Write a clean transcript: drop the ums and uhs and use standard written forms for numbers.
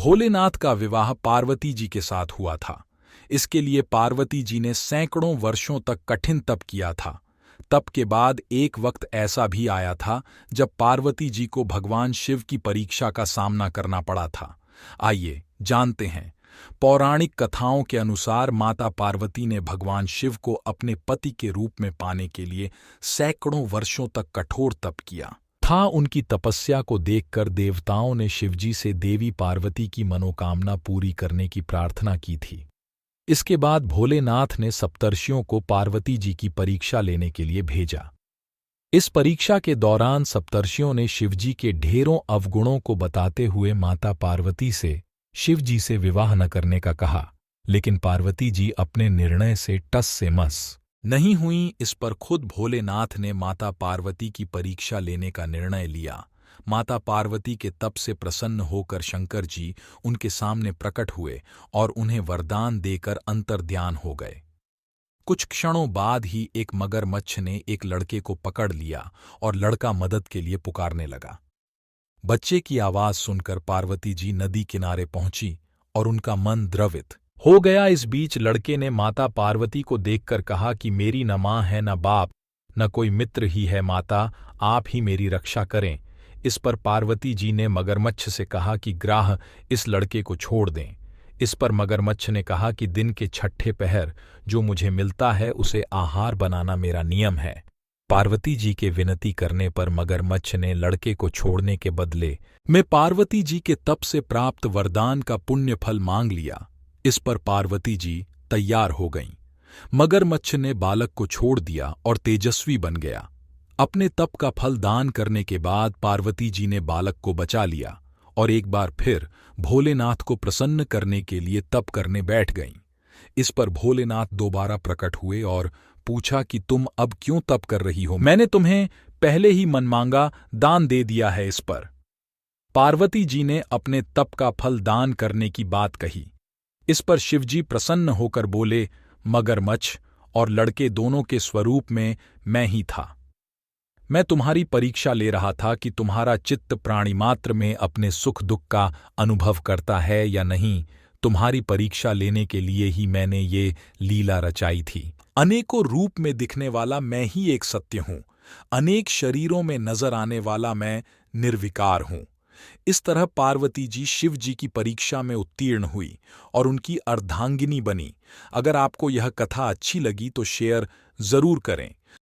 भोलेनाथ का विवाह पार्वती जी के साथ हुआ था। इसके लिए पार्वती जी ने सैकड़ों वर्षों तक कठिन तप किया था। तप के बाद एक वक्त ऐसा भी आया था जब पार्वती जी को भगवान शिव की परीक्षा का सामना करना पड़ा था। आइए जानते हैं। पौराणिक कथाओं के अनुसार माता पार्वती ने भगवान शिव को अपने पति के रूप में पाने के लिए सैकड़ों वर्षों तक कठोर तप किया था। उनकी तपस्या को देखकर देवताओं ने शिवजी से देवी पार्वती की मनोकामना पूरी करने की प्रार्थना की थी। इसके बाद भोलेनाथ ने सप्तर्षियों को पार्वती जी की परीक्षा लेने के लिए भेजा। इस परीक्षा के दौरान सप्तर्षियों ने शिवजी के ढेरों अवगुणों को बताते हुए माता पार्वती से शिवजी से विवाह न करने का कहा, लेकिन पार्वती जी अपने निर्णय से टस से मस नहीं हुई। इस पर खुद भोलेनाथ ने माता पार्वती की परीक्षा लेने का निर्णय लिया। माता पार्वती के तप से प्रसन्न होकर शंकर जी उनके सामने प्रकट हुए और उन्हें वरदान देकर अंतर्ध्यान हो गए। कुछ क्षणों बाद ही एक मगरमच्छ ने एक लड़के को पकड़ लिया और लड़का मदद के लिए पुकारने लगा। बच्चे की आवाज सुनकर पार्वती जी नदी किनारे पहुंची और उनका मन द्रवित हो गया। इस बीच लड़के ने माता पार्वती को देखकर कहा कि मेरी न माँ है, न बाप, न कोई मित्र ही है, माता आप ही मेरी रक्षा करें। इस पर पार्वती जी ने मगरमच्छ से कहा कि ग्राह इस लड़के को छोड़ दें। इस पर मगरमच्छ ने कहा कि दिन के छठे पहर जो मुझे मिलता है उसे आहार बनाना मेरा नियम है। पार्वती जी के विनती करने पर मगरमच्छ ने लड़के को छोड़ने के बदले में पार्वती जी के तप से प्राप्त वरदान का पुण्य फल मांग लिया। इस पर पार्वती जी तैयार हो गईं। मगरमच्छ ने बालक को छोड़ दिया और तेजस्वी बन गया। अपने तप का फल दान करने के बाद पार्वती जी ने बालक को बचा लिया और एक बार फिर भोलेनाथ को प्रसन्न करने के लिए तप करने बैठ गईं। इस पर भोलेनाथ दोबारा प्रकट हुए और पूछा कि तुम अब क्यों तप कर रही हो? मैंने तुम्हें पहले ही मनमांगा दान दे दिया है। इस पर पार्वती जी ने अपने तप का फल दान करने की बात कही। इस पर शिवजी प्रसन्न होकर बोले, मगरमच्छ और लड़के दोनों के स्वरूप में मैं ही था। मैं तुम्हारी परीक्षा ले रहा था कि तुम्हारा चित्त प्राणी मात्र में अपने सुख दुख का अनुभव करता है या नहीं। तुम्हारी परीक्षा लेने के लिए ही मैंने ये लीला रचाई थी। अनेकों रूप में दिखने वाला मैं ही एक सत्य हूँ। अनेक शरीरों में नजर आने वाला मैं निर्विकार हूँ। इस तरह पार्वती जी शिव जी की परीक्षा में उत्तीर्ण हुई और उनकी अर्धांगिनी बनी। अगर आपको यह कथा अच्छी लगी तो शेयर जरूर करें।